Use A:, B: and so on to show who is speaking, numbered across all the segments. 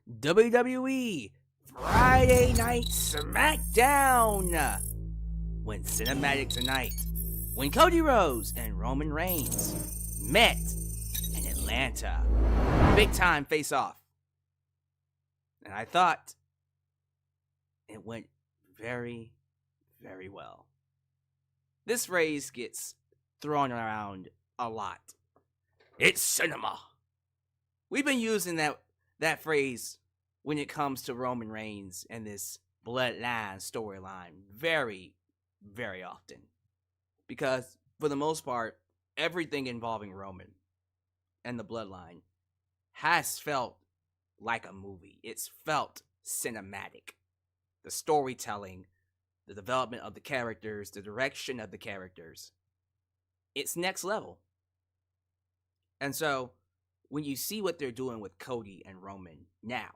A: WWE Friday Night SmackDown. When cinematic tonight, when Cody Rhodes and Roman Reigns met in Atlanta. Big time face off. And I thought it went very, very well. This phrase gets thrown around a lot. It's cinema. We've been using that phrase when it comes to Roman Reigns and this Bloodline storyline very, very often. Because for the most part, everything involving Roman and the Bloodline has felt like a movie. It's felt cinematic. The storytelling, the development of the characters, the direction of the characters. It's next level. And so, when you see what they're doing with Cody and Roman now,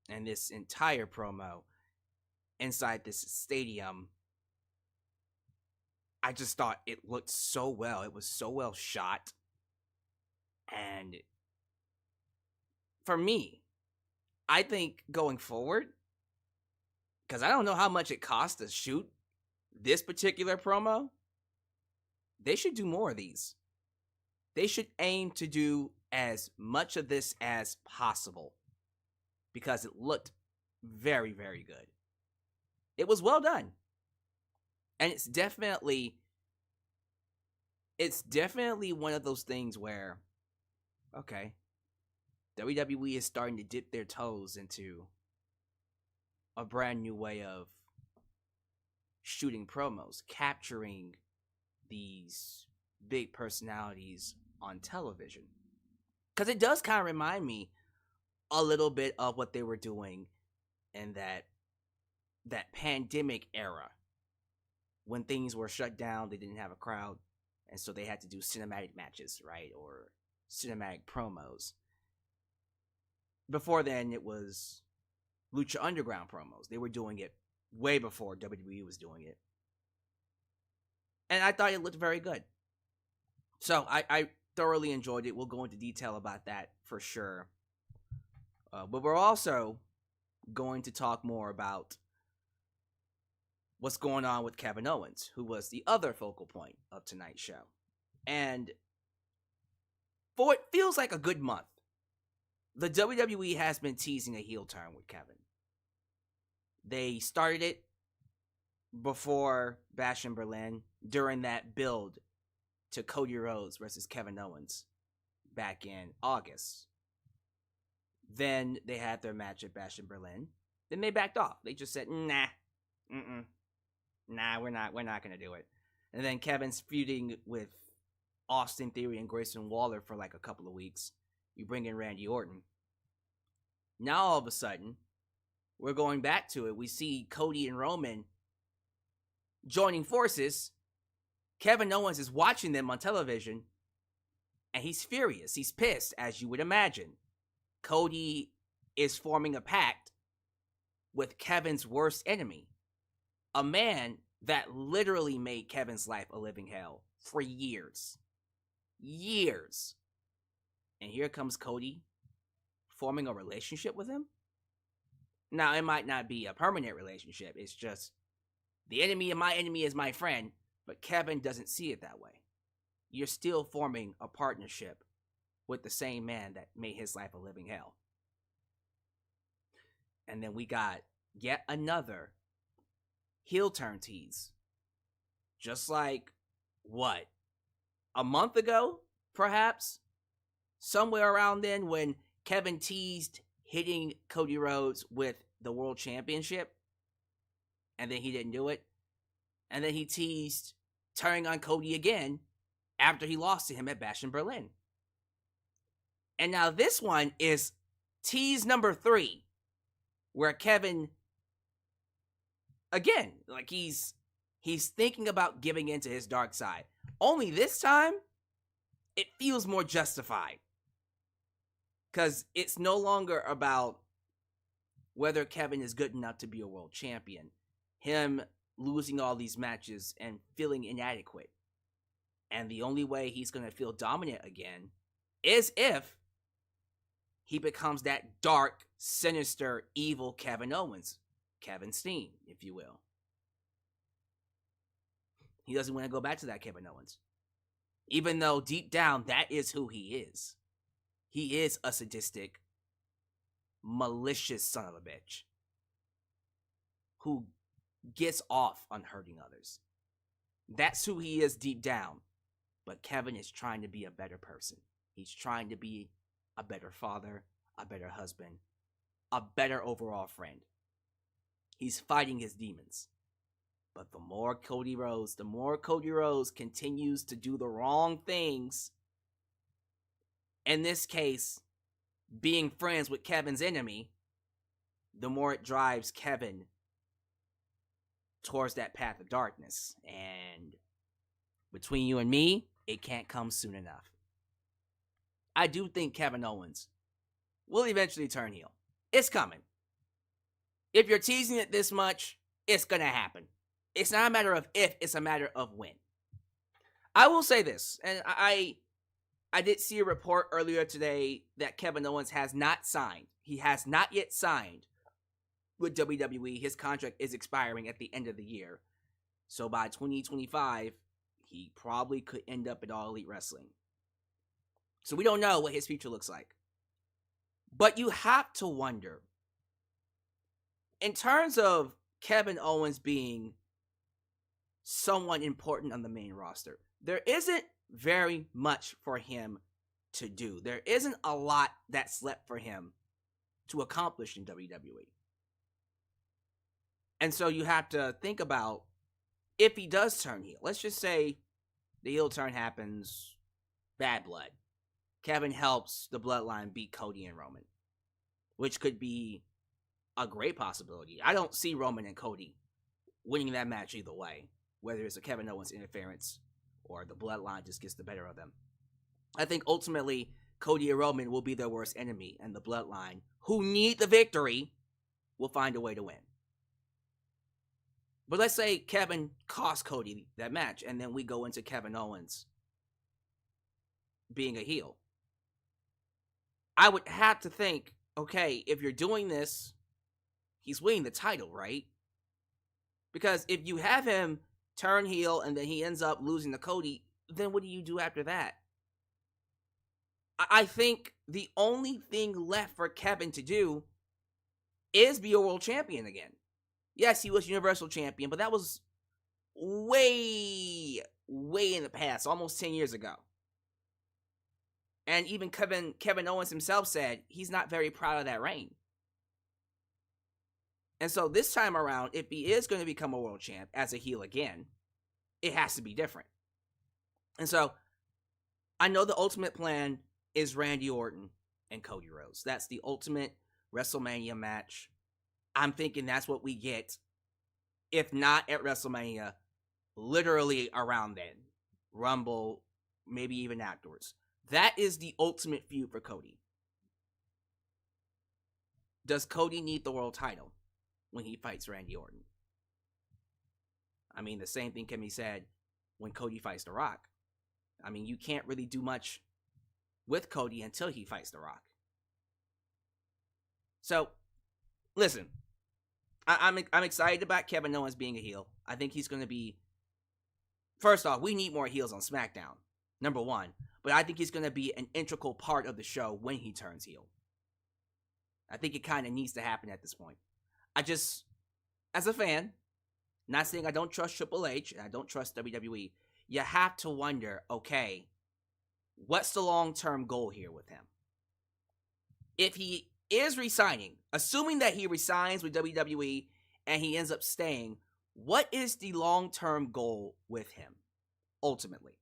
A: and this entire promo inside this stadium, I just thought it looked so well. It was so well shot. And for me, I think going forward, because I don't know how much it costs to shoot this particular promo, they should do more of these. They should aim to do as much of this as possible because it looked very, very good. It was well done. And it's definitely one of those things where, okay, WWE is starting to dip their toes into a brand new way of shooting promos, capturing these big personalities on television. Because it does kind of remind me a little bit of what they were doing in that pandemic era. When things were shut down, they didn't have a crowd, and so they had to do cinematic matches, right? Or cinematic promos. Before then, it was Lucha Underground promos. They were doing it way before WWE was doing it. And I thought it looked very good. So I thoroughly enjoyed it. We'll go into detail about that for sure. But we're also going to talk more about what's going on with Kevin Owens, who was the other focal point of tonight's show. And for it feels like a good month, the WWE has been teasing a heel turn with Kevin. They started it before Bash in Berlin during that build to Cody Rhodes versus Kevin Owens back in August. Then they had their match at Bash in Berlin. Then they backed off. They just said, nah, we're not gonna do it. And then Kevin's feuding with Austin Theory and Grayson Waller for like a couple of weeks. You bring in Randy Orton. Now all of a sudden, we're going back to it. We see Cody and Roman joining forces. Kevin Owens is watching them on television, and he's furious. He's pissed, as you would imagine. Cody is forming a pact with Kevin's worst enemy, a man that literally made Kevin's life a living hell for years. Years. And here comes Cody forming a relationship with him. Now, it might not be a permanent relationship. It's just the enemy of my enemy is my friend. But Kevin doesn't see it that way. You're still forming a partnership with the same man that made his life a living hell. And then we got yet another heel turn tease. Just like, what? A month ago, perhaps? Somewhere around then when Kevin teased hitting Cody Rhodes with the World Championship. And then he didn't do it. And then he teased turning on Cody again after he lost to him at Bash in Berlin. And now this one is tease number 3, where Kevin, again, like he's thinking about giving into his dark side. Only this time, it feels more justified. Because it's no longer about whether Kevin is good enough to be a world champion. Him losing all these matches and feeling inadequate. And the only way he's going to feel dominant again is if he becomes that dark, sinister, evil Kevin Owens. Kevin Steen, if you will. He doesn't want to go back to that Kevin Owens. Even though deep down, that is who he is. He is a sadistic, malicious son of a bitch who gets off on hurting others. That's who he is deep down. But Kevin is trying to be a better person. He's trying to be a better father, a better husband, a better overall friend. He's fighting his demons. But the more Cody Rhodes continues to do the wrong things, in this case, being friends with Kevin's enemy, the more it drives Kevin towards that path of darkness. And between you and me, it can't come soon enough. I do think Kevin Owens will eventually turn heel. It's coming. If you're teasing it this much, it's going to happen. It's not a matter of if, it's a matter of when. I will say this, and I did see a report earlier today that Kevin Owens has not signed. He has not yet signed with WWE. His contract is expiring at the end of the year. So by 2025, he probably could end up at All Elite Wrestling. So we don't know what his future looks like. But you have to wonder, in terms of Kevin Owens being someone important on the main roster, there isn't very much for him to do. There isn't a lot that's left for him to accomplish in WWE. And so you have to think about, if he does turn heel, let's just say the heel turn happens, Bad Blood. Kevin helps the Bloodline beat Cody and Roman, which could be a great possibility. I don't see Roman and Cody winning that match either way, whether it's a Kevin Owens interference or the Bloodline just gets the better of them. I think ultimately Cody and Roman will be their worst enemy, and the Bloodline, who need the victory, will find a way to win. But let's say Kevin cost Cody that match, and then we go into Kevin Owens being a heel. I would have to think, okay, if you're doing this, he's winning the title, right? Because if you have him turn heel and then he ends up losing to Cody, then what do you do after that? I think the only thing left for Kevin to do is be a world champion again. Yes, he was Universal Champion, but that was way in the past, almost 10 years ago. And even Kevin Owens himself said he's not very proud of that reign. And so this time around, if he is going to become a world champ as a heel again, it has to be different. And so I know the ultimate plan is Randy Orton and Cody Rhodes. That's the ultimate WrestleMania match. I'm thinking that's what we get. If not at WrestleMania, literally around then. Rumble, maybe even afterwards. That is the ultimate feud for Cody. Does Cody need the world title when he fights Randy Orton? I mean, the same thing can be said when Cody fights The Rock. I mean, you can't really do much with Cody until he fights The Rock. So, listen, I'm excited about Kevin Owens being a heel. I think he's going to be... First off, we need more heels on SmackDown, number one. But I think he's going to be an integral part of the show when he turns heel. I think it kind of needs to happen at this point. I just, as a fan, not saying I don't trust Triple H and I don't trust WWE, you have to wonder, okay, what's the long-term goal here with him? If he is resigning, assuming that he resigns with WWE and he ends up staying, what is the long-term goal with him, ultimately?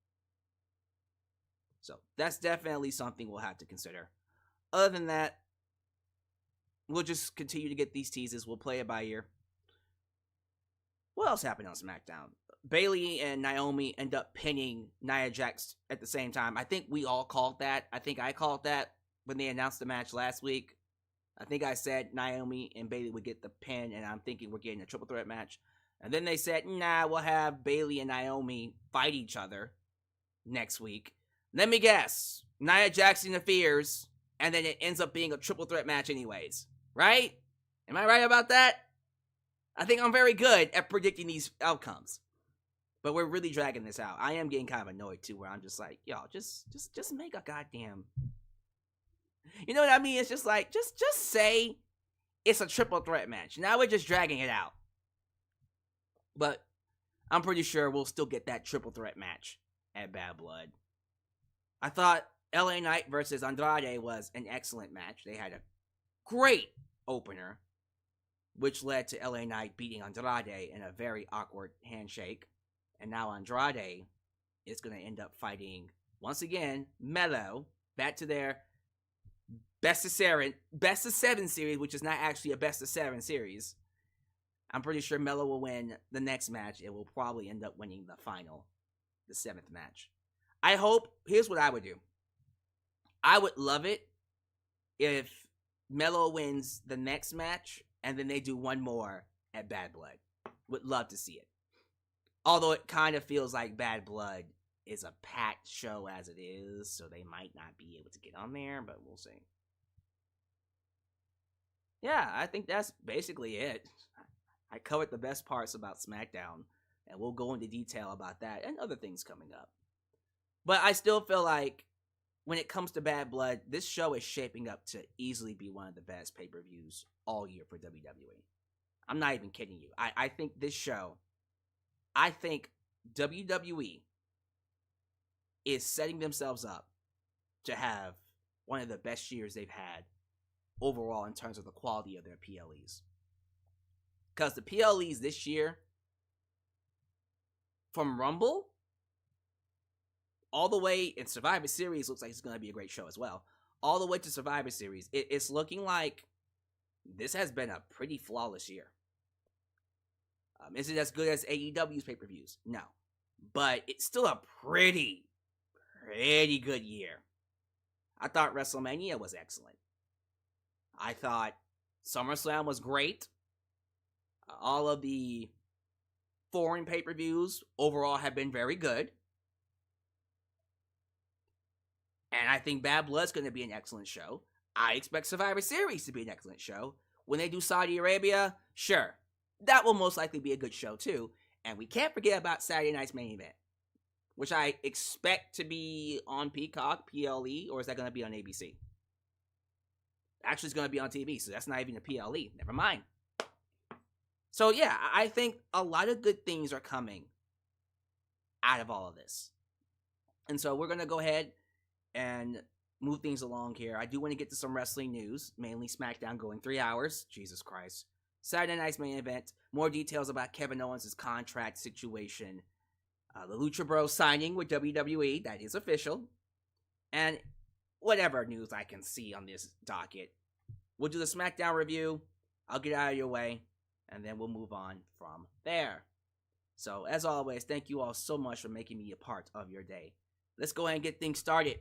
A: So that's definitely something we'll have to consider. Other than that, we'll just continue to get these teases. We'll play it by ear. What else happened on SmackDown? Bayley and Naomi end up pinning Nia Jax at the same time. I think we all called that. I think I called that when they announced the match last week. I think I said Naomi and Bayley would get the pin, and I'm thinking we're getting a triple threat match. And then they said, nah, we'll have Bayley and Naomi fight each other next week. Let me guess. Nia Jax interferes, and then it ends up being a triple threat match anyways, right? Am I right about that? I think I'm very good at predicting these outcomes. But we're really dragging this out. I am getting kind of annoyed too, where I'm just like, y'all, just make a goddamn... You know what I mean? It's just like, just say it's a triple threat match. Now we're just dragging it out. But I'm pretty sure we'll still get that triple threat match at Bad Blood. I thought LA Knight versus Andrade was an excellent match. They had a great opener, which led to LA Knight beating Andrade in a very awkward handshake. And now Andrade is going to end up fighting, once again, Melo, back to their best of 7 series, which is not actually a best of 7 series. I'm pretty sure Melo will win the next match. It will probably end up winning the final, the 7th match. I hope, here's what I would do. I would love it if Melo wins the next match, and then they do one more at Bad Blood. Would love to see it. Although it kind of feels like Bad Blood is a packed show as it is, so they might not be able to get on there, but we'll see. Yeah, I think that's basically it. I covered the best parts about SmackDown, and we'll go into detail about that and other things coming up. But I still feel like when it comes to Bad Blood, this show is shaping up to easily be one of the best pay-per-views all year for WWE. I'm not even kidding you. I think this show... I think WWE is setting themselves up to have one of the best years they've had overall in terms of the quality of their PLEs. Because the PLEs this year, from Rumble, all the way in Survivor Series, looks like it's going to be a great show as well. All the way to Survivor Series, it's looking like this has been a pretty flawless year. Is it as good as AEW's pay-per-views? No. But it's still a pretty good year. I thought WrestleMania was excellent. I thought SummerSlam was great. All of the foreign pay-per-views overall have been very good. And I think Bad Blood's going to be an excellent show. I expect Survivor Series to be an excellent show. When they do Saudi Arabia, sure. That will most likely be a good show, too. And we can't forget about Saturday night's main event, which I expect to be on Peacock, PLE, or is that going to be on ABC? Actually, it's going to be on TV, so that's not even a PLE. Never mind. So, yeah, I think a lot of good things are coming out of all of this. And so we're going to go ahead and move things along here. I do want to get to some wrestling news, mainly SmackDown going 3 hours. Jesus Christ. Saturday night's main event, more details about Kevin Owens' contract situation, the Lucha Bros signing with WWE, that is official, and whatever news I can see on this docket. We'll do the SmackDown review, I'll get out of your way, and then we'll move on from there. So, as always, thank you all so much for making me a part of your day. Let's go ahead and get things started.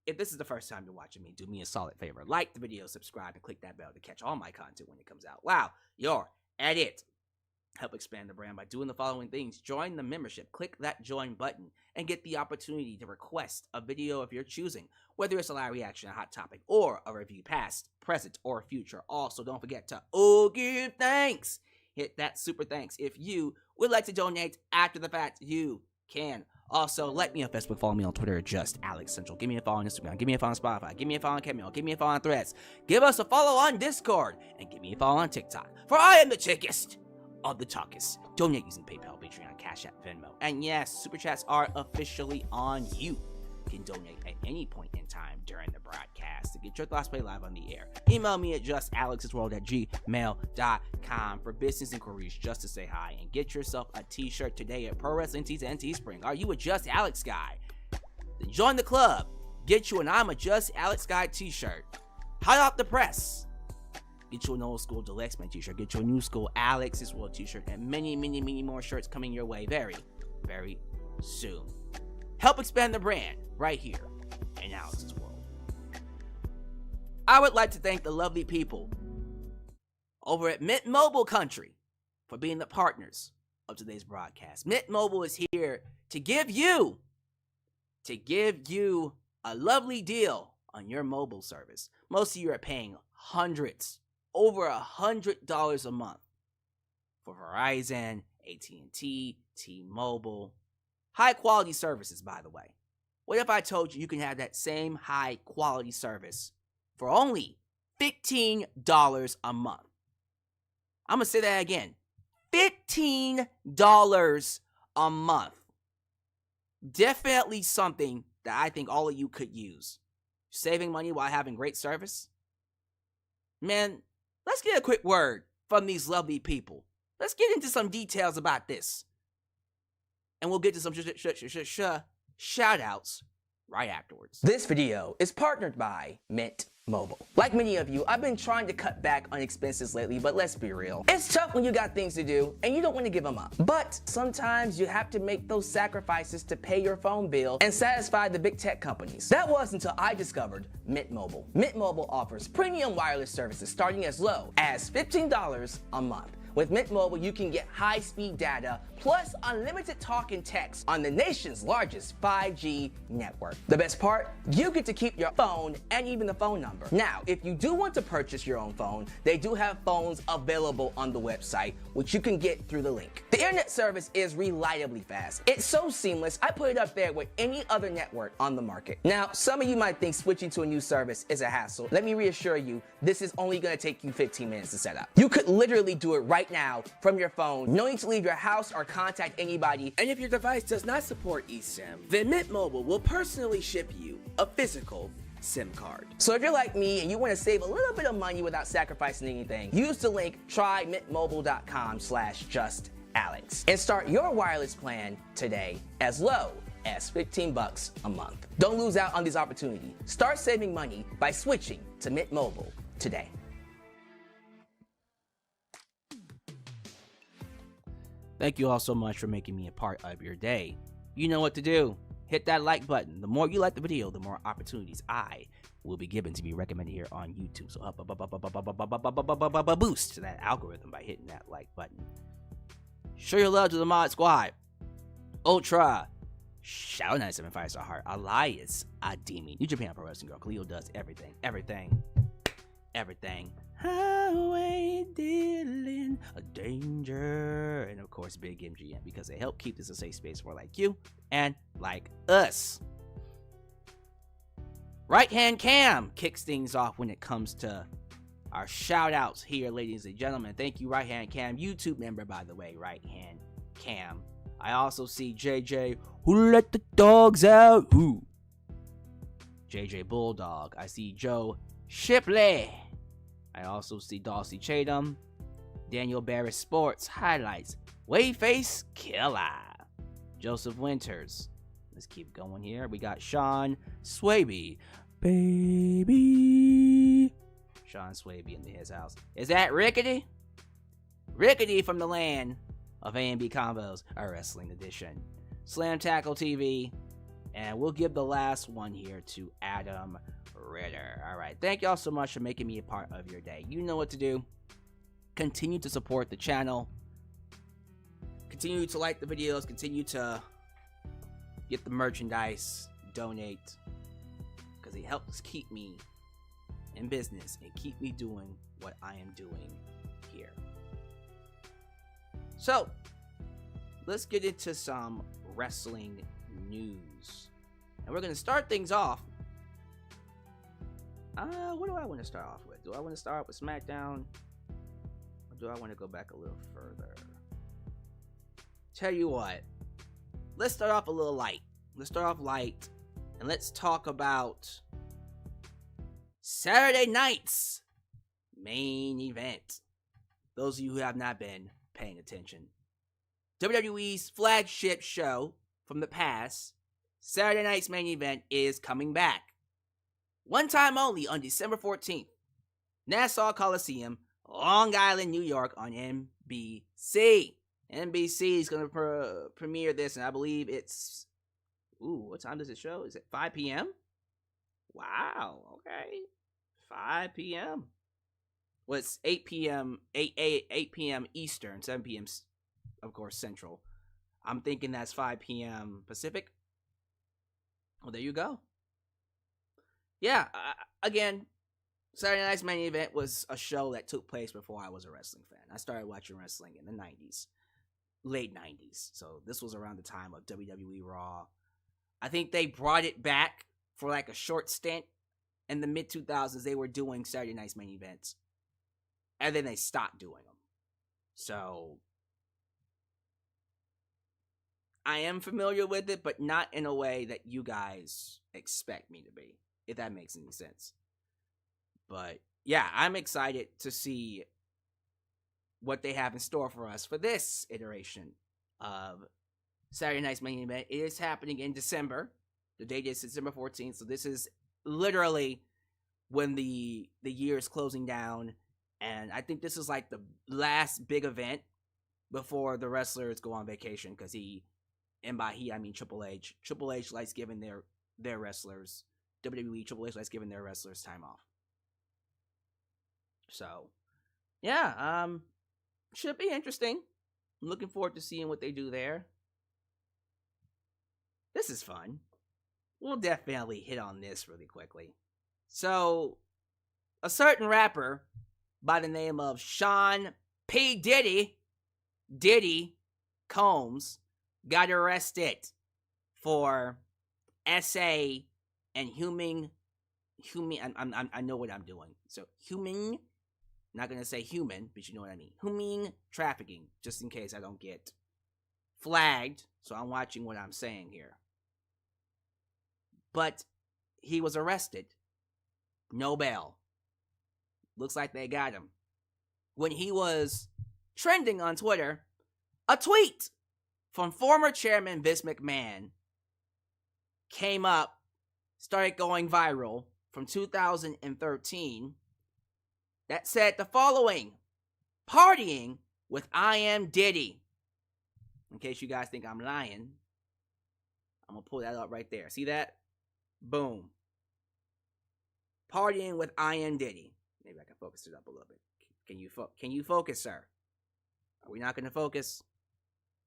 A: If this is the first time you're watching me, do me a solid favor. Like the video, subscribe, and click that bell to catch all my content when it comes out. Wow, you're at it. Help expand the brand by doing the following things. Join the membership. Click that join button and get the opportunity to request a video of your choosing, whether it's a live reaction, a hot topic, or a review past, present, or future. Also, don't forget to give thanks. Hit that super thanks. If you would like to donate after the fact, you can. Also, like me on Facebook, follow me on Twitter, just Alyx Central. Give me a follow on Instagram, give me a follow on Spotify, give me a follow on Cameo, give me a follow on Threads, give us a follow on Discord, and give me a follow on TikTok. For I am the chickest of the talkest. Donate using PayPal, Patreon, Cash App, Venmo. And yes, Super Chats are officially on you. You can donate at any point in time during the broadcast to get your thoughts played live on the air. Email me at justalexsworld@gmail.com for business inquiries, just to say hi, and get yourself a t-shirt today at Pro Wrestling Tees and Teespring. Are you a Just Alex guy? Then join the club. Get you an I'm a Just Alex guy t-shirt. Hot off the press. Get you an old school Deluxe Man t-shirt. Get you a new school Alex's World t-shirt, and many, many, many more shirts coming your way very, very soon. Help expand the brand right here in Alex's World. I would like to thank the lovely people over at Mint Mobile Country for being the partners of today's broadcast. Mint Mobile is here to give you a lovely deal on your mobile service. Most of you are paying hundreds, over $100 a month for Verizon, AT&T, T-Mobile. High quality services, by the way. What if I told you you can have that same high quality service for only $15 a month? I'm going to say that again. $15 a month. Definitely something that I think all of you could use. Saving money while having great service. Man, let's get a quick word from these lovely people. Let's get into some details about this. And we'll get to some shout-outs right afterwards. This video is partnered by Mint Mobile. Like many of you, I've been trying to cut back on expenses lately, but let's be real. It's tough when you got things to do and you don't want to give them up. But sometimes you have to make those sacrifices to pay your phone bill and satisfy the big tech companies. That was until I discovered Mint Mobile. Mint Mobile offers premium wireless services starting as low as $15 a month. With Mint Mobile, you can get high-speed data plus unlimited talk and text on the nation's largest 5G network. The best part? You get to keep your phone and even the phone number. Now, if you do want to purchase your own phone, they do have phones available on the website, which you can get through the link. The internet service is reliably fast. It's so seamless, I put it up there with any other network on the market. Now, some of you might think switching to a new service is a hassle. Let me reassure you, this is only going to take you 15 minutes to set up. You could literally do it right now from your phone, no need to leave your house or contact anybody. And if your device does not support eSIM, then Mint Mobile will personally ship you a physical SIM card. So if you're like me and you want to save a little bit of money without sacrificing anything, use the link trymintmobile.com/justAlex and start your wireless plan today as low as $15 a month. Don't lose out on this opportunity. Start saving money by switching to Mint Mobile today. Thank you all so much for making me a part of your day. You know what to do. Hit that like button. The more you like the video, the more opportunities I will be given to be recommended here on YouTube. So boost to that algorithm by hitting that like button. Show your love to the Mod Squad. Ultra. Shout out 97 5-star heart. Elias Ademi. New Japan Pro Wrestling Girl. Cleo does everything. Highway dealing a danger. And of course, Big MGM, because they help keep this a safe space for like you and like us. Right Hand Cam kicks things off when it comes to our shout outs here, ladies and gentlemen. Thank you, Right Hand Cam. YouTube member, by the way, Right Hand Cam. I also see JJ, who let the dogs out? Who? JJ Bulldog. I see Joe Shipley. I also see Dulcie Chatham, Daniel Barris Sports Highlights, Wayface Killer, Joseph Winters. Let's keep going here. We got Sean Swaby, baby. Sean Swaby in his house. Is that Rickety? Rickety from the land of A&B Combos, a wrestling edition. Slam Tackle TV. And we'll give the last one here to Adam Ritter. All right. Thank y'all so much for making me a part of your day. You know what to do. Continue to support the channel. Continue to like the videos. Continue to get the merchandise. Donate. Because it helps keep me in business and keep me doing what I am doing here. So, let's get into some wrestling news. And we're going to start things off. What do I want to start off with? Do I want to start with SmackDown? Or do I want to go back a little further? Tell you what. Let's start off a little light. Let's start off light. And let's talk about Saturday night's main event. Those of you who have not been paying attention. WWE's flagship show from the past, Saturday night's main event, is coming back. One time only on December 14th. Nassau Coliseum, Long Island, New York on NBC. NBC is going to premiere this, and I believe it's... Ooh, what time does it show? Is it 5 p.m.? Wow, okay. 5 p.m. Well, it's 8 p.m. 8 p.m. Eastern, 7 p.m. of course Central. I'm thinking that's 5 p.m. Pacific. Well, there you go. yeah, again, Saturday Night's Main Event was a show that took place before I was a wrestling fan. I started watching wrestling in the 90s, late 90s. So this was around the time of WWE Raw. I think they brought it back for like a short stint in the mid 2000s. They were doing Saturday Night's Main Events, and then they stopped doing them. So I am familiar with it, but not in a way that you guys expect me to be, if that makes any sense. But yeah, I'm excited to see what they have in store for us for this iteration of Saturday Night's Main Event. It is happening in December. The date is December 14th, so this is literally when the year is closing down, and I think this is like the last big event before the wrestlers go on vacation, because and by he I mean Triple H. Triple H likes giving their wrestlers, WWE Triple H likes giving their wrestlers time off. So, yeah, should be interesting. I'm looking forward to seeing what they do there. This is fun. We'll definitely hit on this really quickly. So, a certain rapper by the name of Sean P. Diddy Combs got arrested for SA and human. I know what I'm doing. So, human. Not going to say human, but you know what I mean. Human trafficking, just in case I don't get flagged. So I'm watching what I'm saying here. But he was arrested. No bail. Looks like they got him. When he was trending on Twitter, a tweet from former chairman Vince McMahon came up, started going viral from 2013. That said the following: partying with I Am Diddy. In case you guys think I'm lying, I'm going to pull that up right there. See that? Boom. Partying with I Am Diddy. Maybe I can focus it up a little bit. Can you focus, sir? Are we not going to focus?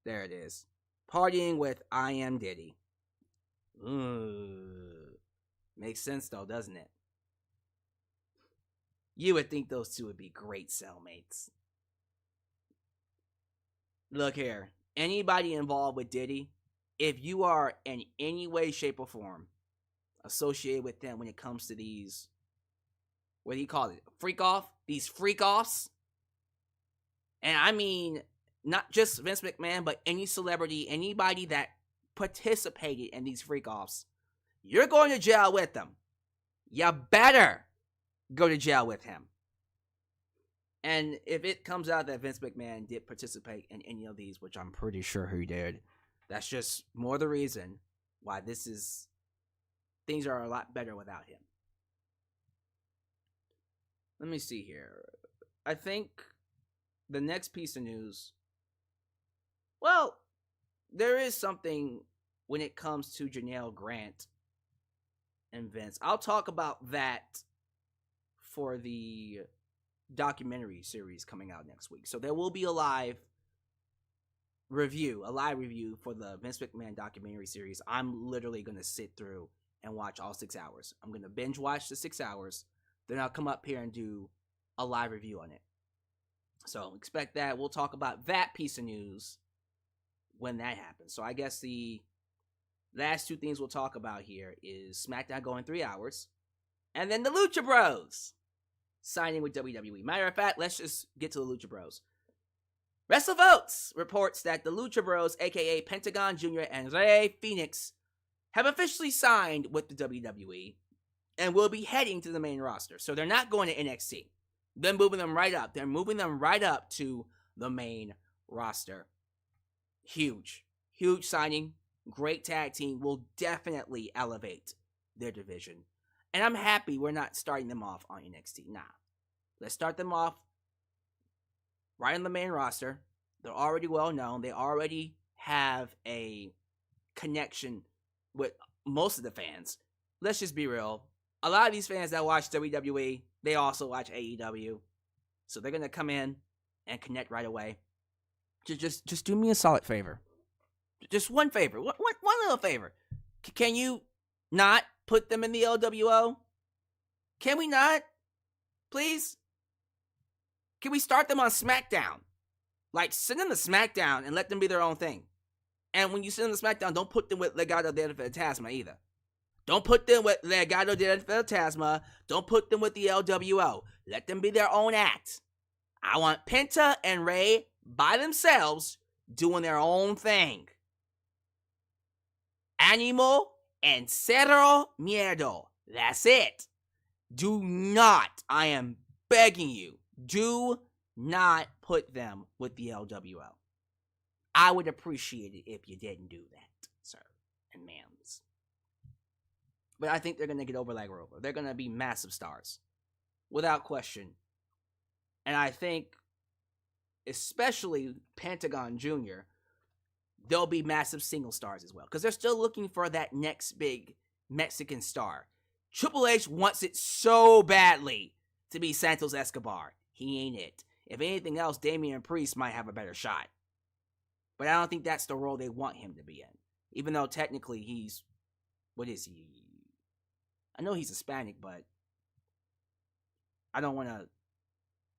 A: There it is. Partying with I Am Diddy. Makes sense though, doesn't it? You would think those two would be great cellmates. Look here. Anybody involved with Diddy, if you are in any way, shape, or form associated with them when it comes to these, what do you call it? Freak off? These freak offs? And I mean, not just Vince McMahon, but any celebrity, anybody that participated in these freak offs, you're going to jail with them. You better go to jail with him. And if it comes out that Vince McMahon did participate in any of these, which I'm pretty sure he did, that's just more the reason why things are a lot better without him. Let me see here. I think the next piece of news, well, there is something when it comes to Janelle Grant and Vince. I'll talk about that for the documentary series coming out next week. So there will be a live review for the Vince McMahon documentary series. I'm literally going to sit through and watch all 6 hours. I'm going to binge watch the 6 hours. Then I'll come up here and do a live review on it. So expect that. We'll talk about that piece of news when that happens. So I guess the last two things we'll talk about here is SmackDown going 3 hours, and then the Lucha Bros signing with WWE. Matter of fact, let's just get to the Lucha Bros. WrestleVotes reports that the Lucha Bros, aka Pentagon Jr. and Rey Fenix, have officially signed with the WWE and will be heading to the main roster. So they're not going to NXT. They're moving them right up. They're moving them right up to the main roster. Huge signing. Great tag team. Will definitely elevate their division. And I'm happy we're not starting them off on NXT. Nah. Let's start them off right on the main roster. They're already well known. They already have a connection with most of the fans. Let's just be real. A lot of these fans that watch WWE, they also watch AEW. So they're going to come in and connect right away. Just do me a solid favor. Just one favor. One little favor. Can you not put them in the LWO? Can we not? Please? Can we start them on SmackDown? Like, send them to SmackDown and let them be their own thing. And when you send them to SmackDown, don't put them with Legado del Fantasma either. Don't put them with Legado del Fantasma. Don't put them with the LWO. Let them be their own act. I want Penta and Rey by themselves doing their own thing. Animo and cero miedo. That's it. Do not, I am begging you, do not put them with the LWO. I would appreciate it if you didn't do that, sir and ma'ams. But I think they're going to get over like Rover. They're going to be massive stars, without question. And I think, especially Pentagon Jr., they'll be massive single stars as well. Because they're still looking for that next big Mexican star. Triple H wants it so badly to be Santos Escobar. He ain't it. If anything else, Damian Priest might have a better shot. But I don't think that's the role they want him to be in. Even though technically he's... What is he? I know he's Hispanic, but... I don't want to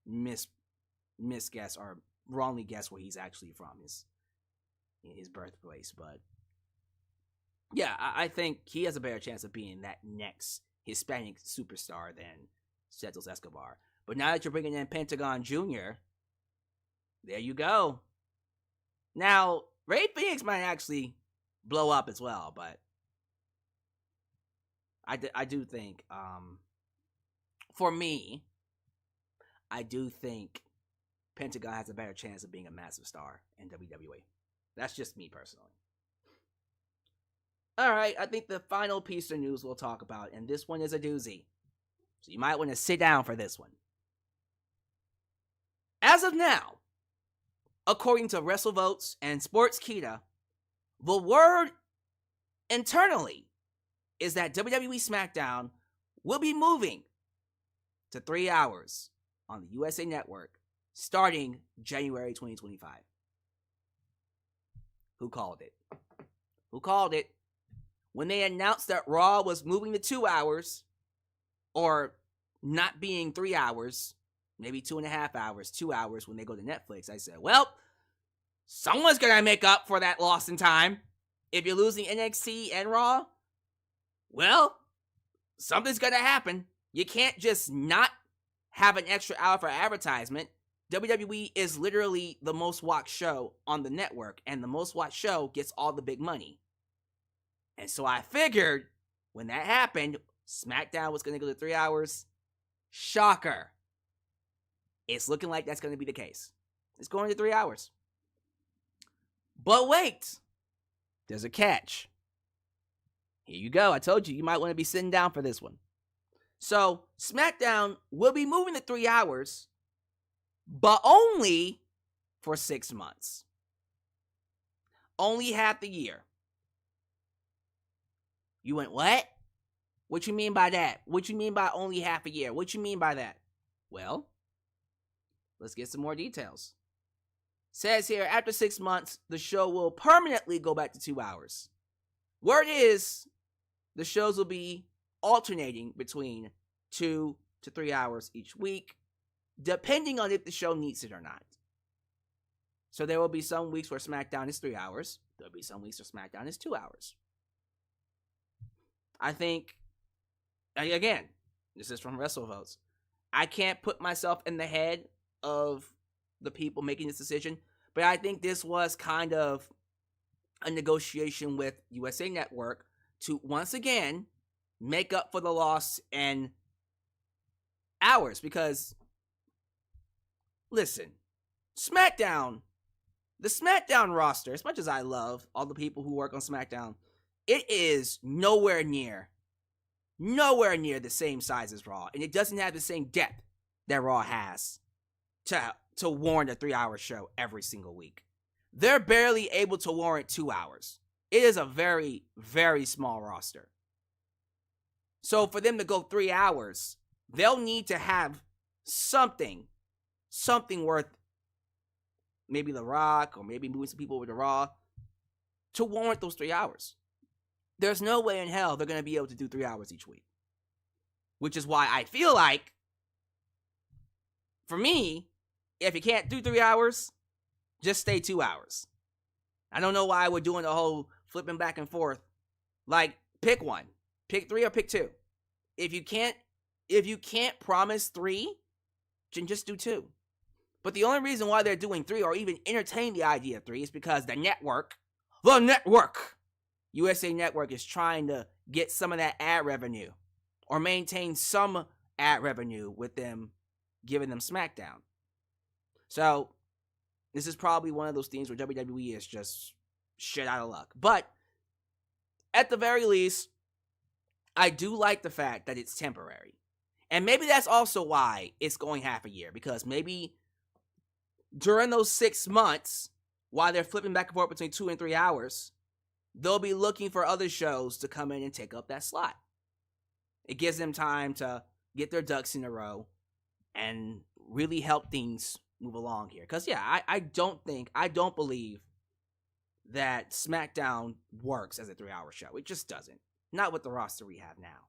A: misguess or wrongly guess where he's actually from. His birthplace, but... Yeah, I think he has a better chance of being that next Hispanic superstar than Santos Escobar. But now that you're bringing in Pentagon Jr., there you go. Now, Rey Fenix might actually blow up as well, but I do think, for me, I do think Pentagon has a better chance of being a massive star in WWE. That's just me personally. Alright, I think the final piece of news we'll talk about, and this one is a doozy. So you might want to sit down for this one. As of now, according to WrestleVotes and Sportskeeda, the word internally is that WWE Smackdown will be moving to 3 hours on the USA Network starting January 2025. Who called it? Who called it? When they announced that Raw was moving to 2 hours, or not being 3 hours, maybe 2.5 hours, 2 hours when they go to Netflix, I said, well, someone's going to make up for that loss in time. If you're losing NXT and Raw, well, something's going to happen. You can't just not have an extra hour for advertisement. WWE is literally the most watched show on the network, and the most watched show gets all the big money. And so I figured when that happened, SmackDown was going to go to 3 hours. Shocker. It's looking like that's going to be the case. It's going to 3 hours. But wait, there's a catch. Here you go. I told you might want to be sitting down for this one. So SmackDown will be moving to 3 hours, but only for 6 months. Only half the year. You went, what? What you mean by that? What you mean by only half a year? What you mean by that? Well, let's get some more details. Says here, after 6 months, the show will permanently go back to 2 hours. Word is, the shows will be alternating between 2 to 3 hours each week, depending on if the show needs it or not. So there will be some weeks where SmackDown is 3 hours. There'll be some weeks where SmackDown is 2 hours. I think, again, this is from WrestleVotes. I can't put myself in the head of the people making this decision, but I think this was kind of a negotiation with USA Network to once again make up for the loss in hours. Because, listen, SmackDown, the SmackDown roster, as much as I love all the people who work on SmackDown, it is nowhere near the same size as Raw. And it doesn't have the same depth that Raw has to warrant a 3 hour show every single week. They're barely able to warrant 2 hours. It is a very, very small roster. So for them to go 3 hours, they'll need to have something worth maybe The Rock or maybe moving some people over to Raw to warrant those 3 hours. There's no way in hell they're going to be able to do 3 hours each week. which is why I feel like, for me, if you can't do 3 hours, just stay 2 hours. I don't know why we're doing the whole flipping back and forth. Like, pick one. Pick 3 or pick 2. If you can't promise 3, then just do 2. But the only reason why they're doing 3 or even entertain the idea of 3 is because the network, USA Network, is trying to get some of that ad revenue or maintain some ad revenue with them giving them SmackDown. So this is probably one of those things where WWE is just shit out of luck. But at the very least, I do like the fact that it's temporary. And maybe that's also why it's going half a year. Because maybe during those 6 months, while they're flipping back and forth between 2 and 3 hours, they'll be looking for other shows to come in and take up that slot. It gives them time to get their ducks in a row and really help things move along here. Because, yeah, I don't believe that SmackDown works as a 3-hour show. It just doesn't. Not with the roster we have now.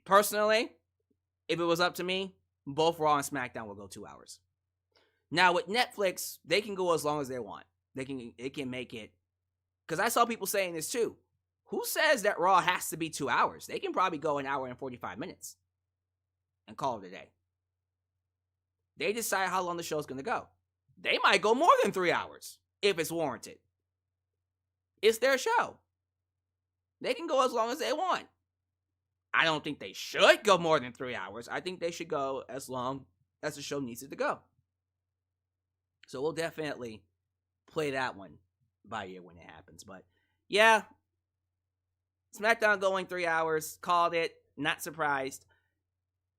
A: Personally, if it was up to me, both Raw and SmackDown will go 2 hours. Now, with Netflix, they can go as long as they want. It can make it. Because I saw people saying this too. Who says that Raw has to be 2 hours? They can probably go 1 hour and 45 minutes and call it a day. They decide how long the show's going to go. They might go more than 3 hours if it's warranted. It's their show. They can go as long as they want. I don't think they should go more than 3 hours. I think they should go as long as the show needs it to go. So we'll definitely play that one by ear when it happens. But yeah, SmackDown going 3 hours. Called it. Not surprised.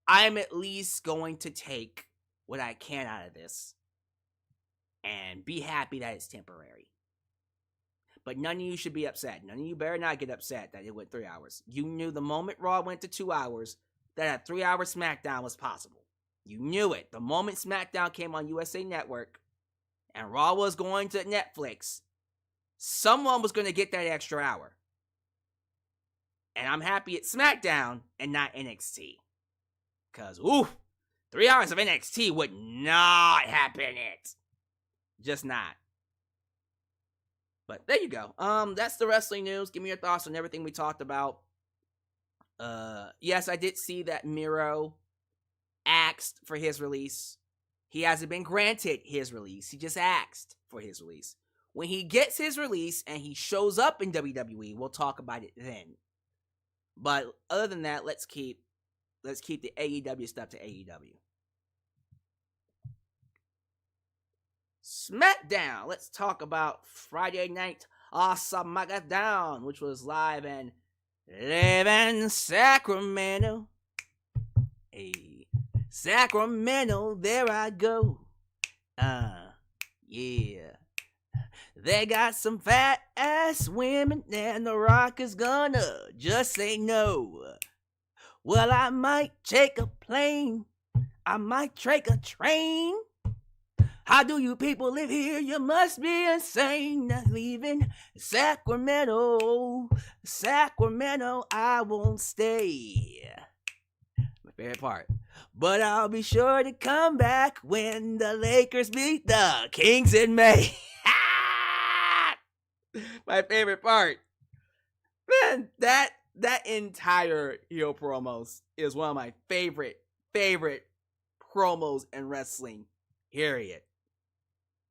A: I'm at least going to take what I can out of this and be happy that it's temporary. But none of you should be upset. None of you better not get upset that it went 3 hours. You knew the moment Raw went to 2 hours that a 3-hour SmackDown was possible. You knew it. The moment SmackDown came on USA Network and Raw was going to Netflix, someone was going to get that extra hour. And I'm happy it's SmackDown and not NXT. Because, 3 hours of NXT would not happen it. Just not. But there you go. That's the wrestling news. Give me your thoughts on everything we talked about. Yes, I did see that Miro asked for his release. He hasn't been granted his release. He just asked for his release. When he gets his release and he shows up in WWE, we'll talk about it then. But other than that, let's keep the AEW stuff to AEW. SmackDown. Let's talk about Friday Night SmackDown, which was live in Sacramento. Hey, Sacramento, there I go. Yeah. They got some fat ass women, and The Rock is gonna just say no. Well, I might take a plane. I might take a train. How do you people live here? You must be insane. Leaving Sacramento. Sacramento, I won't stay. My favorite part. But I'll be sure to come back when the Lakers beat the Kings in May. My favorite part. Man, that entire heel promos is one of my favorite promos in wrestling. Period.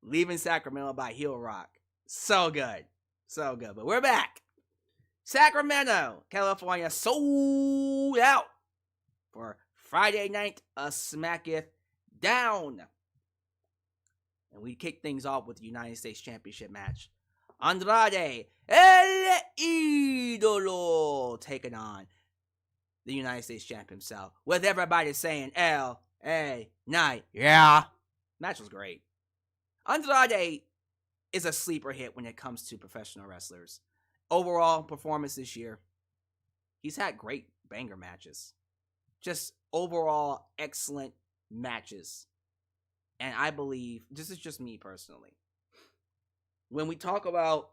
A: Leaving Sacramento by heel Rock. So good. So good. But we're back. Sacramento, California, sold out for Friday Night SmackDown. And we kick things off with the United States Championship match. Andrade, El Idolo, taking on the United States Champ himself. With everybody saying L.A. Knight. Yeah. Match was great. Andrade is a sleeper hit when it comes to professional wrestlers. Overall performance this year, he's had great banger matches. Just overall excellent matches. And I believe, this is just me personally, when we talk about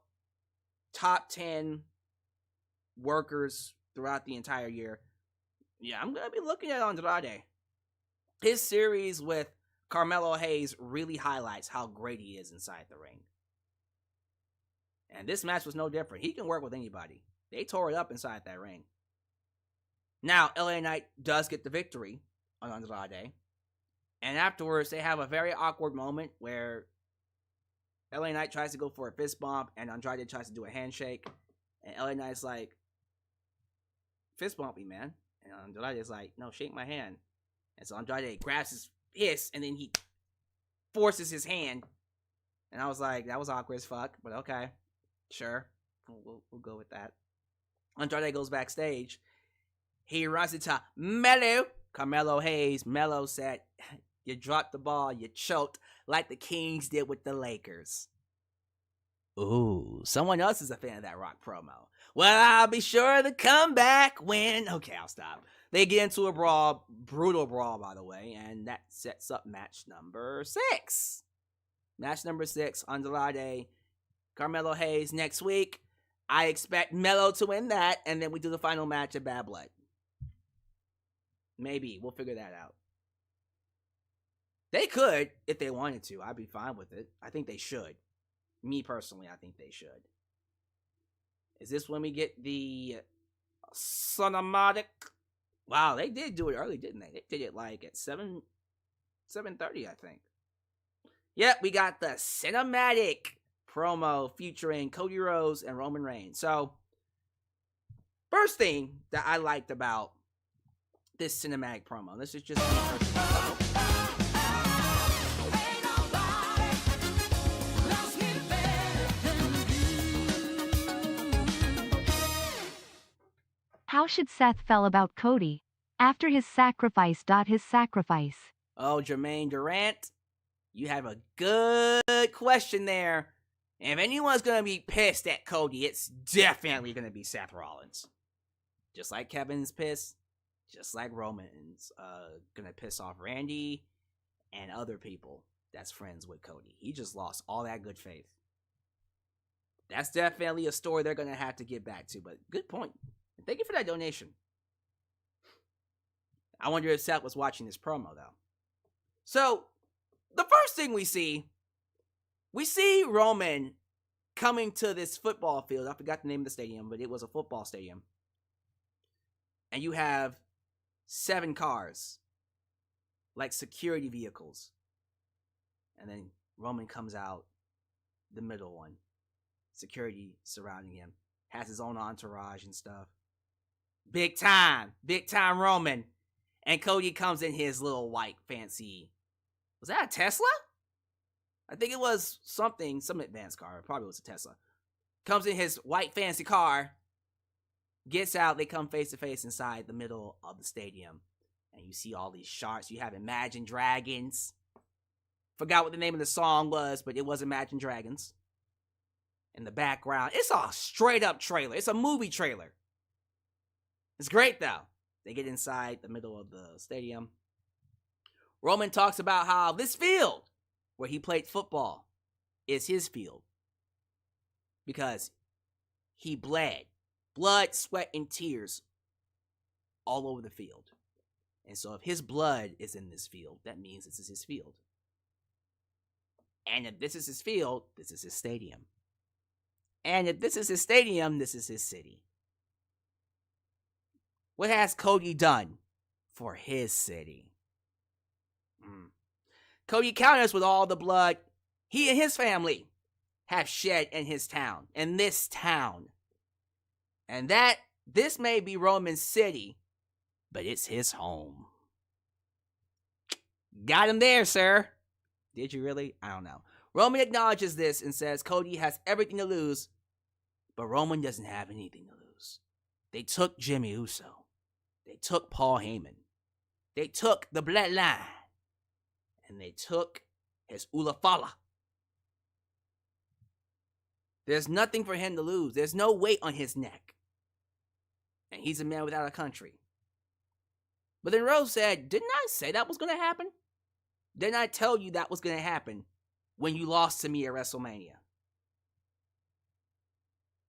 A: top 10 workers throughout the entire year, Yeah, I'm going to be looking at Andrade. His series with Carmelo Hayes really highlights how great he is inside the ring. And this match was no different. He can work with anybody. They tore it up inside that ring. Now, LA Knight does get the victory on Andrade. And afterwards, they have a very awkward moment where LA Knight tries to go for a fist bump and Andrade tries to do a handshake. And LA Knight's like, fist bump me, man. And Andrade's like, no, shake my hand. And so Andrade grabs his fist and then he forces his hand. And I was like, that was awkward as fuck, but okay. Sure. We'll go with that. Andrade goes backstage. He runs into Melo. Carmelo Hayes. Melo said, you dropped the ball. You choked like the Kings did with the Lakers. Ooh, someone else is a fan of that Rock promo. Well, I'll be sure to come back when... Okay, I'll stop. They get into a brawl, brutal brawl, by the way, and that sets up match number 6. Match number 6, Andrade, Carmelo Hayes next week. I expect Melo to win that, and then we do the final match of Bad Blood. Maybe. We'll figure that out. They could, if they wanted to. I'd be fine with it. I think they should. Me, personally, I think they should. Is this when we get the cinematic? Wow, they did do it early, didn't they? They did it like at 7:30, I think. Yep, we got the cinematic promo featuring Cody Rhodes and Roman Reigns. So, first thing that I liked about this cinematic promo, this is just me personally.
B: How should Seth feel about Cody after his sacrifice? His sacrifice.
A: Oh, Jermaine Durant, you have a good question there. And if anyone's going to be pissed at Cody, it's definitely going to be Seth Rollins. Just like Kevin's pissed, just like Roman's going to piss off Randy and other people that's friends with Cody. He just lost all that good faith. That's definitely a story they're going to have to get back to, but good point. Thank you for that donation. I wonder if Seth was watching this promo, though. So, the first thing we see Roman coming to this football field. I forgot the name of the stadium, but it was a football stadium. And you have 7 cars, like security vehicles. And then Roman comes out, the middle one. Security surrounding him. Has his own entourage and stuff. Big time Roman. And Cody comes in his little white fancy. Was that a Tesla? I think it was some advanced car. It probably was a Tesla. Comes in his white fancy car. Gets out. They come face to face inside the middle of the stadium. And you see all these sharks. You have Imagine Dragons. Forgot what the name of the song was, but it was Imagine Dragons. In the background. It's a straight up trailer. It's a movie trailer. It's great, though. They get inside the middle of the stadium. Roman talks about how this field where he played football is his field. Because he bled. Blood, sweat, and tears all over the field. And so if his blood is in this field, that means this is his field. And if this is his field, this is his stadium. And if this is his stadium, this is his city. What has Cody done for his city? Cody counters with all the blood he and his family have shed in his town, in this town. And that this may be Roman's city, but it's his home. Got him there, sir. Did you really? I don't know. Roman acknowledges this and says Cody has everything to lose, but Roman doesn't have anything to lose. They took Jimmy Uso. They took Paul Heyman. They took the Bloodline. And they took his Ulafala. There's nothing for him to lose. There's no weight on his neck. And he's a man without a country. But then Rose said, didn't I say that was going to happen? Didn't I tell you that was going to happen when you lost to me at WrestleMania?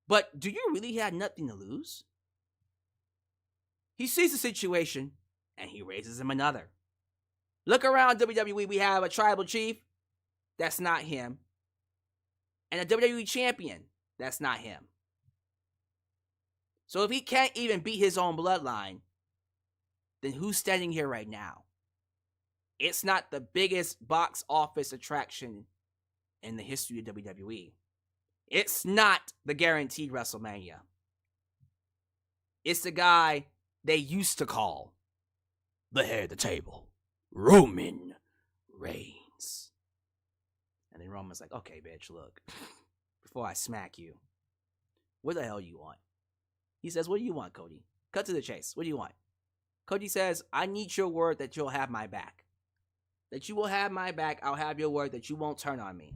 A: But do you really have nothing to lose? He sees the situation, and he raises him another. Look around WWE, we have a tribal chief. That's not him. And a WWE champion. That's not him. So if he can't even beat his own bloodline, then who's standing here right now? It's not the biggest box office attraction in the history of WWE. It's not the guaranteed WrestleMania. It's the guy they used to call the head of the table, Roman Reigns. And then Roman's like, okay, bitch, look, before I smack you, what the hell you want? He says, what do you want, Cody? Cut to the chase. What do you want? Cody says, I need your word that you'll have my back. That you will have my back. I'll have your word that you won't turn on me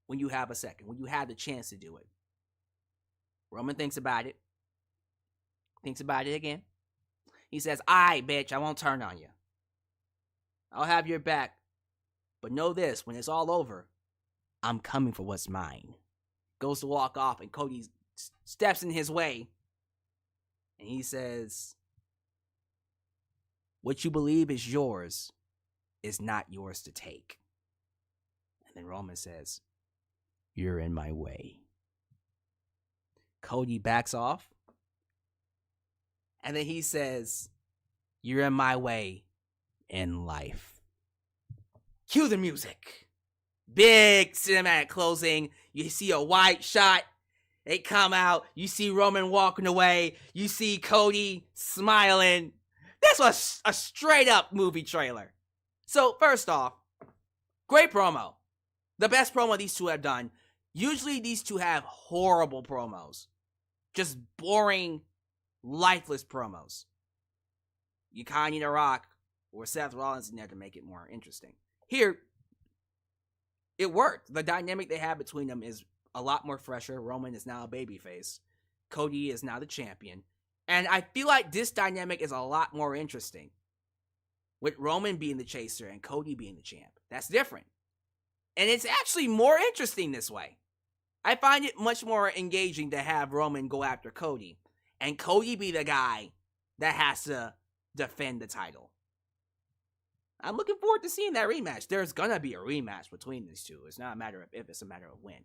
A: when you have a second, when you have the chance to do it. Roman thinks about it. Thinks about it again. He says, aye, bitch, I won't turn on you. I'll have your back. But know this, when it's all over, I'm coming for what's mine. Goes to walk off, and Cody steps in his way. And he says, what you believe is yours is not yours to take. And then Roman says, you're in my way. Cody backs off. And then he says, you're in my way in life. Cue the music. Big cinematic closing. You see a wide shot. They come out. You see Roman walking away. You see Cody smiling. This was a straight up movie trailer. So first off, great promo. The best promo these two have done. Usually these two have horrible promos. Just boring, lifeless promos. You kind of need a Rock or Seth Rollins in there to make it more interesting. Here, it worked. The dynamic they have between them is a lot more fresher. Roman is now a babyface. Cody is now the champion. And I feel like this dynamic is a lot more interesting. With Roman being the chaser and Cody being the champ. That's different. And it's actually more interesting this way. I find it much more engaging to have Roman go after Cody. And Cody be the guy that has to defend the title. I'm looking forward to seeing that rematch. There's gonna be a rematch between these two. It's not a matter of if, it's a matter of when.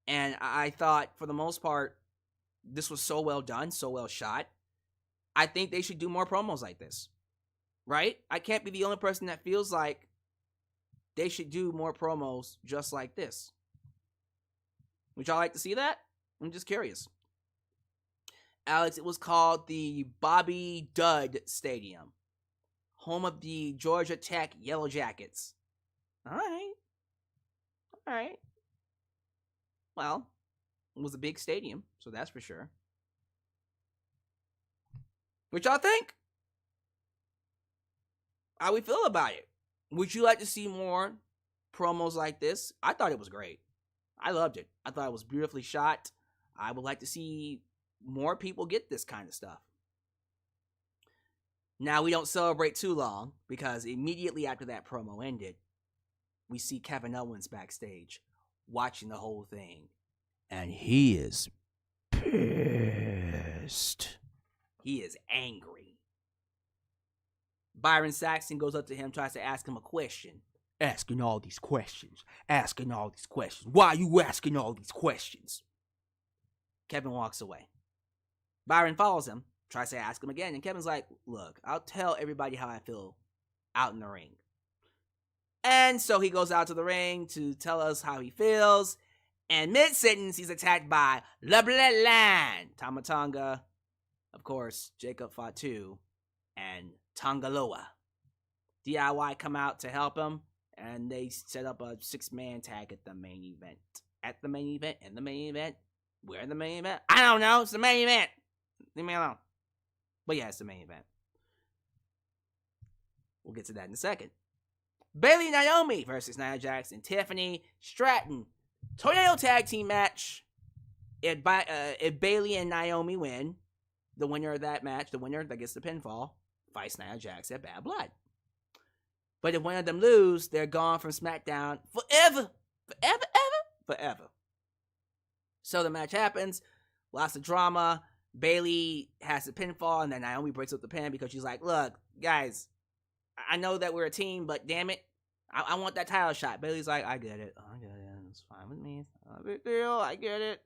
A: And I thought, for the most part, this was so well done, so well shot. I think they should do more promos like this. Right? I can't be the only person that feels like they should do more promos just like this. Would y'all like to see that? I'm just curious. Alyx, it was called the Bobby Dodd Stadium. Home of the Georgia Tech Yellow Jackets. Alright. Well, it was a big stadium, so that's for sure. What y'all think? How we feel about it? Would you like to see more promos like this? I thought it was great. I loved it. I thought it was beautifully shot. I would like to see more people get this kind of stuff. Now, we don't celebrate too long, because immediately after that promo ended, we see Kevin Owens backstage watching the whole thing. And he is pissed. He is angry. Byron Saxton goes up to him, tries to ask him a question. Asking all these questions. Why are you asking all these questions? Kevin walks away. Byron follows him, tries to ask him again, and Kevin's like, look, I'll tell everybody how I feel out in the ring. And so he goes out to the ring to tell us how he feels, and mid-sentence, he's attacked by the Bloodline. Tama Tonga, of course, Jacob Fatu, and Tongaloa. DIY come out to help him, and they set up a 6-man tag at the main event. At the main event? In the main event? Where in the main event? I don't know. It's the main event. Leave me alone. But yeah, it's the main event. We'll get to that in a second. Bayley Naomi versus Nia Jax and Tiffany Stratton. Tornado tag team match. If Bayley and Naomi win, the winner of that match, the winner that gets the pinfall, fights Nia Jax at Bad Blood. But if one of them lose, they're gone from SmackDown forever. Forever. So the match happens. Lots of drama. Bayley has a pinfall, and then Naomi breaks up the pin because she's like, look, guys, I know that we're a team, but damn it, I want that title shot. Bayley's like, I get it. It's fine with me. No big deal. I get it.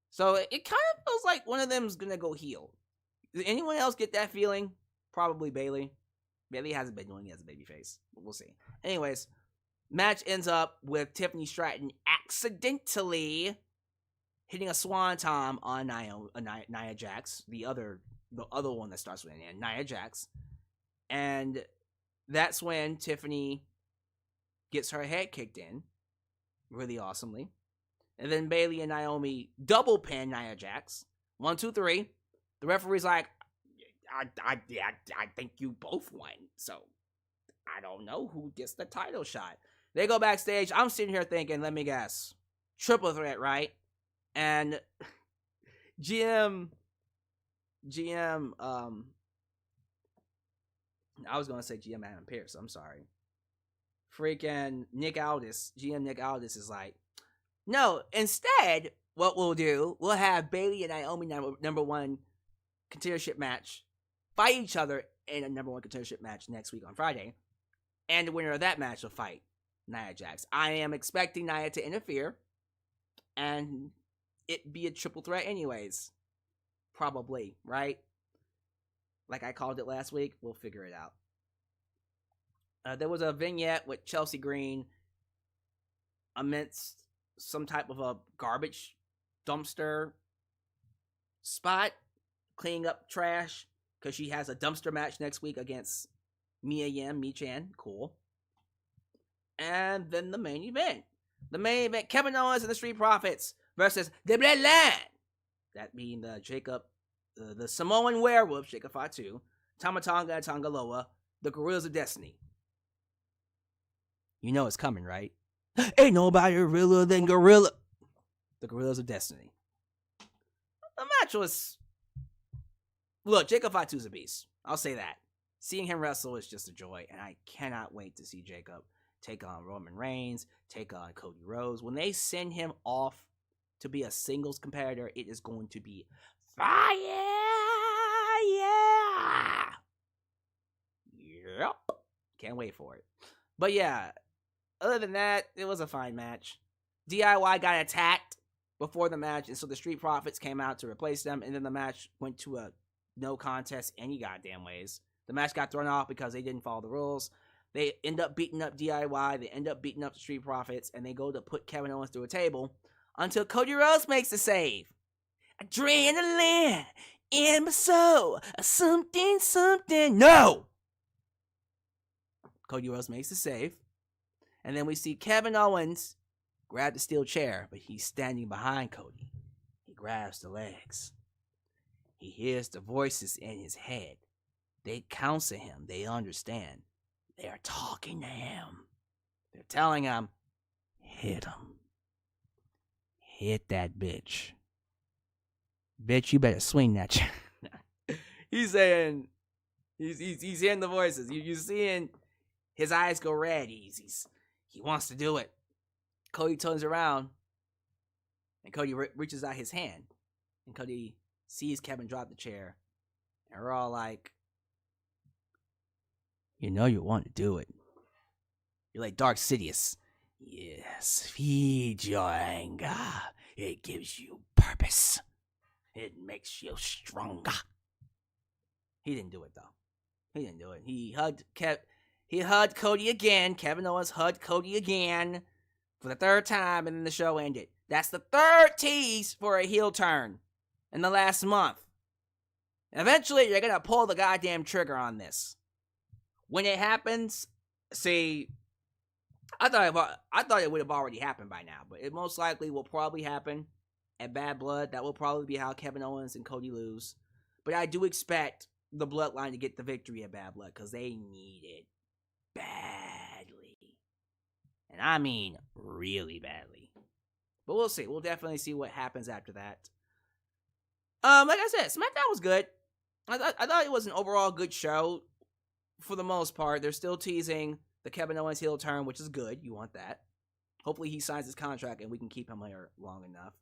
A: So it kind of feels like one of them's going to go heel. Does anyone else get that feeling? Probably Bayley. Bayley hasn't been doing it as a babyface, but we'll see. Anyways, match ends up with Tiffany Stratton accidentally hitting a swanton on Nia Jax, the other one that starts with an N, Nia Jax. And that's when Tiffany gets her head kicked in really awesomely. And then Bayley and Naomi double pin Nia Jax. 1, 2, 3. The referee's like, I think you both won. So I don't know who gets the title shot. They go backstage. I'm sitting here thinking, let me guess, triple threat, right? And GM, I was going to say GM Adam Pearce. I'm sorry. Freaking GM Nick Aldis is like, no, instead, what we'll do, we'll have Bayley and Naomi number one contendership match fight each other in a number one contendership match next week on Friday. And the winner of that match will fight Nia Jax. I am expecting Nia to interfere and it be a triple threat anyways. Probably, right? Like I called it last week, we'll figure it out. There was a vignette with Chelsea Green amidst some type of a garbage dumpster spot, cleaning up trash, because she has a dumpster match next week against Mi-Chan. Cool. And then the main event. Kevin Owens and the Street Profits versus the Bloodline. That being the Samoan Werewolf, Jacob Fatu, Tama Tonga and Tonga Loa, the Gorillas of Destiny. You know it's coming, right? Ain't nobody realer than Gorilla. The Gorillas of Destiny. The match was... Look, Jacob Fatu's a beast. I'll say that. Seeing him wrestle is just a joy, and I cannot wait to see Jacob take on Roman Reigns, take on Cody Rhodes. When they send him off to be a singles competitor, it is going to be fire! Yeah! Yep. Can't wait for it. But yeah, other than that, it was a fine match. DIY got attacked before the match, and so the Street Profits came out to replace them, and then the match went to a no contest any goddamn ways. The match got thrown off because they didn't follow the rules. They end up beating up DIY, they end up beating up the Street Profits, and they go to put Kevin Owens through a table until Cody Rhodes makes the save. Adrenaline in my soul, something. No! Cody Rhodes makes the save. And then we see Kevin Owens grab the steel chair, but he's standing behind Cody. He grabs the legs. He hears the voices in his head. They counsel him. They understand. They are talking to him. They're telling him, hit him. Hit that bitch. Bitch, you better swing that chair. He's saying, he's hearing the voices. You're seeing his eyes go red. He wants to do it. Cody turns around, and Cody reaches out his hand, and Cody sees Kevin drop the chair, and we're all like, you know you want to do it. You're like Dark Sidious. Yes, feed your anger. It gives you purpose. It makes you stronger. He didn't do it though. He didn't do it. He hugged Cody again. Kevin Owens hugged Cody again for the third time, and then the show ended. That's the third tease for a heel turn in the last month. And eventually, you're gonna pull the goddamn trigger on this. When it happens, see, I thought it would have already happened by now, but it most likely will probably happen at Bad Blood. That will probably be how Kevin Owens and Cody lose. But I do expect the Bloodline to get the victory at Bad Blood because they need it badly. And I mean really badly. But we'll see. We'll definitely see what happens after that. Like I said, SmackDown was good. I thought it was an overall good show for the most part. They're still teasing the Kevin Owens heel turn, which is good. You want that. Hopefully he signs his contract and we can keep him here long enough.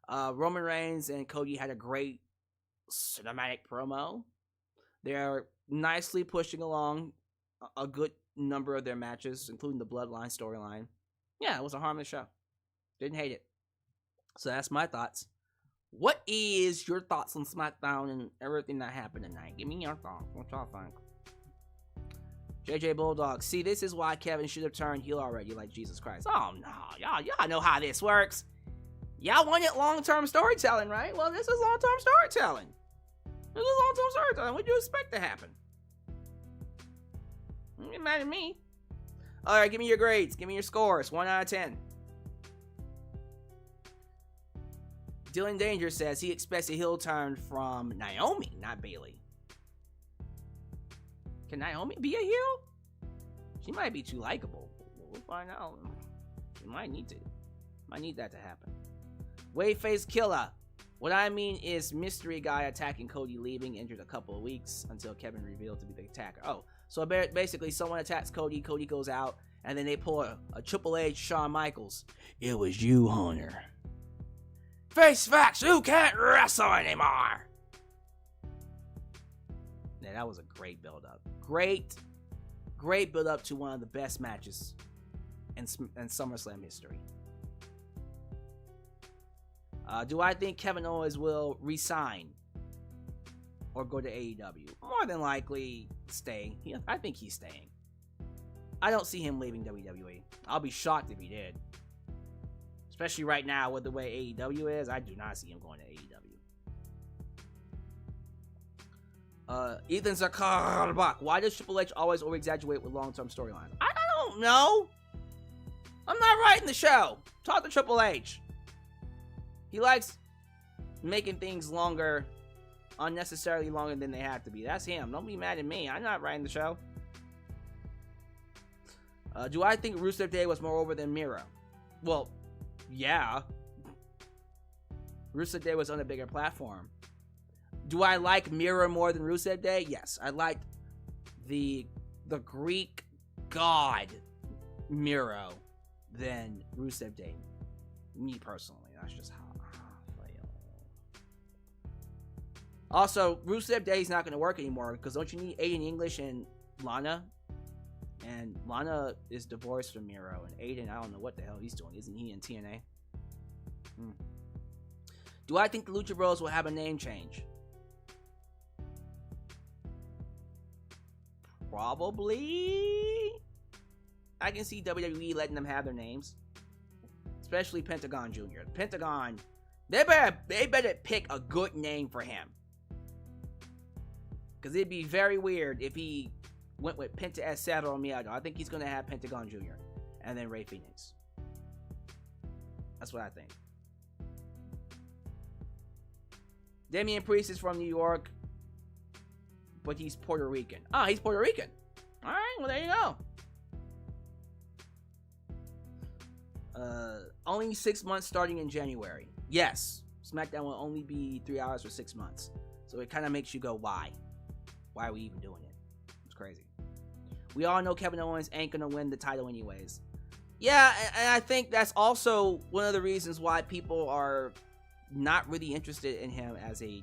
A: Roman Reigns and Cody had a great cinematic promo. They're nicely pushing along a good number of their matches, including the Bloodline storyline. Yeah, it was a harmless show. Didn't hate it. So that's my thoughts. What is your thoughts on SmackDown and everything that happened tonight? Give me your thoughts. What y'all think? JJ Bulldog. See, this is why Kevin should have turned heel already, like Jesus Christ. Oh, no. Y'all know how this works. Y'all wanted long-term storytelling, right? Well, this is long-term storytelling. What do you expect to happen? Don't get mad at me. Alright, give me your grades. Give me your scores. 1 out of 10. Dylan Danger says he expects a heel turn from Naomi, not Bayley. Can Naomi be a heel? She might be too likable. We'll find out. She might need to. Might need that to happen. Wayface Killer. What I mean is mystery guy attacking Cody leaving, injured a couple of weeks until Kevin revealed to be the attacker. Oh, so basically someone attacks Cody, Cody goes out, and then they pull a Triple H Shawn Michaels. It was you, Hunter. Face facts, you can't wrestle anymore. Yeah, that was a great build-up. Great build-up to one of the best matches in SummerSlam history. Do I think Kevin Owens will resign or go to AEW? More than likely stay. I think he's staying. I don't see him leaving WWE. I'll be shocked if he did. Especially right now with the way AEW is, I do not see him going to AEW. Ethan Zakarbach. Why does Triple H always over-exaggerate with long-term storylines? I don't know. I'm not writing the show. Talk to Triple H. He likes making things longer, unnecessarily longer than they have to be. That's him. Don't be mad at me. I'm not writing the show. Do I think Rusev Day was more over than Miro? Well, yeah. Rusev Day was on a bigger platform. Do I like Miro more than Rusev Day? Yes. I liked the Greek god Miro than Rusev Day. Me personally. That's just how I feel. Also, Rusev Day is not going to work anymore because don't you need Aiden English and Lana? And Lana is divorced from Miro, and Aiden, I don't know what the hell he's doing. Isn't he in TNA? Do I think the Lucha Bros will have a name change? Probably. I can see WWE letting them have their names. Especially Pentagon Jr. Pentagon, they better pick a good name for him. Because it'd be very weird if he went with Penta Cero Miedo. I think he's going to have Pentagon Jr. and then Rey Fenix. That's what I think. Damian Priest is from New York, but he's Puerto Rican. Ah, he's Puerto Rican. All right, well, there you go. Only 6 months starting in January. Yes, SmackDown will only be 3 hours for 6 months. So it kind of makes you go, why? Why are we even doing it? It's crazy. We all know Kevin Owens ain't going to win the title anyways. Yeah, and I think that's also one of the reasons why people are not really interested in him as a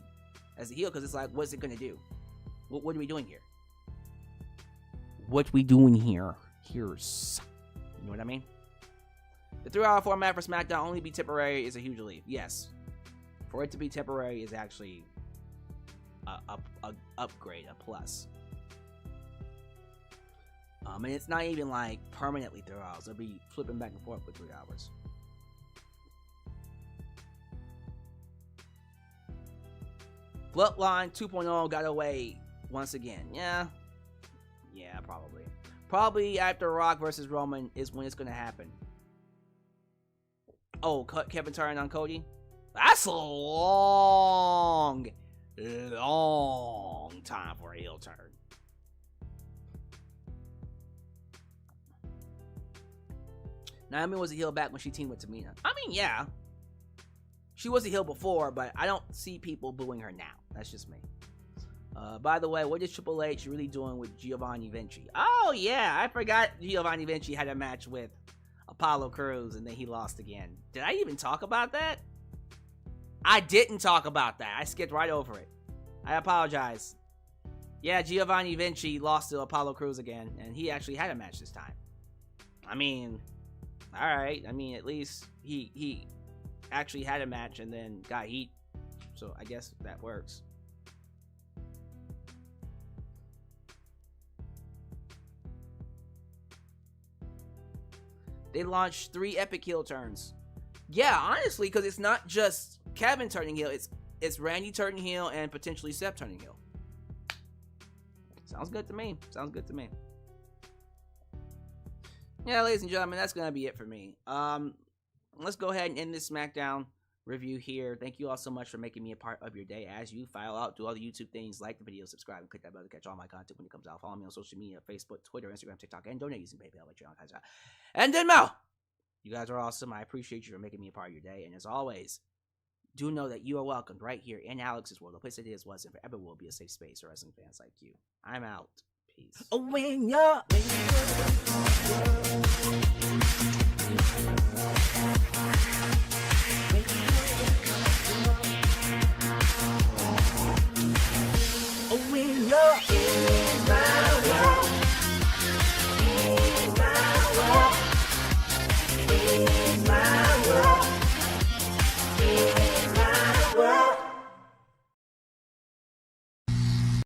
A: heel. Because it's like, what's it going to do? What are we doing here? What we doing here? Here's... You know what I mean? The 3-hour format for SmackDown only be temporary is a huge relief. Yes. For it to be temporary is actually a upgrade, a plus. And it's not even like permanently 3 hours. It'll be flipping back and forth for 3 hours. Bloodline 2.0 got away once again. Yeah, probably. Probably after Rock versus Roman is when it's going to happen. Oh, Kevin turning on Cody? That's a long time for a heel turn. Naomi was a heel back when she teamed with Tamina. I mean, yeah. She was a heel before, but I don't see people booing her now. That's just me. By the way, what is Triple H really doing with Giovanni Vinci? Oh, yeah. I forgot Giovanni Vinci had a match with Apollo Crews, and then he lost again. Did I even talk about that? I didn't talk about that. I skipped right over it. I apologize. Yeah, Giovanni Vinci lost to Apollo Crews again, and he actually had a match this time. I mean, alright. I mean, at least he actually had a match and then got heat. So I guess that works. They launched 3 epic heel turns. Yeah, honestly, because it's not just Kevin turning heel, it's Randy turning heel and potentially Sept turning heel. Sounds good to me. Sounds good to me. Yeah, ladies and gentlemen, that's gonna be it for me. Let's go ahead and end this SmackDown review here. Thank you all so much for making me a part of your day as you file out, do all the YouTube things, like the video, subscribe, and click that bell to catch all my content when it comes out. Follow me on social media, Facebook, Twitter, Instagram, TikTok, and donate using PayPal, Patreon, and then Venmo. You guys are awesome. I appreciate you for making me a part of your day. And as always, do know that you are welcomed right here in Alyx's world. The place it is, was, and forever will be a safe space for wrestling fans like you. I'm out. Peace.
C: When you're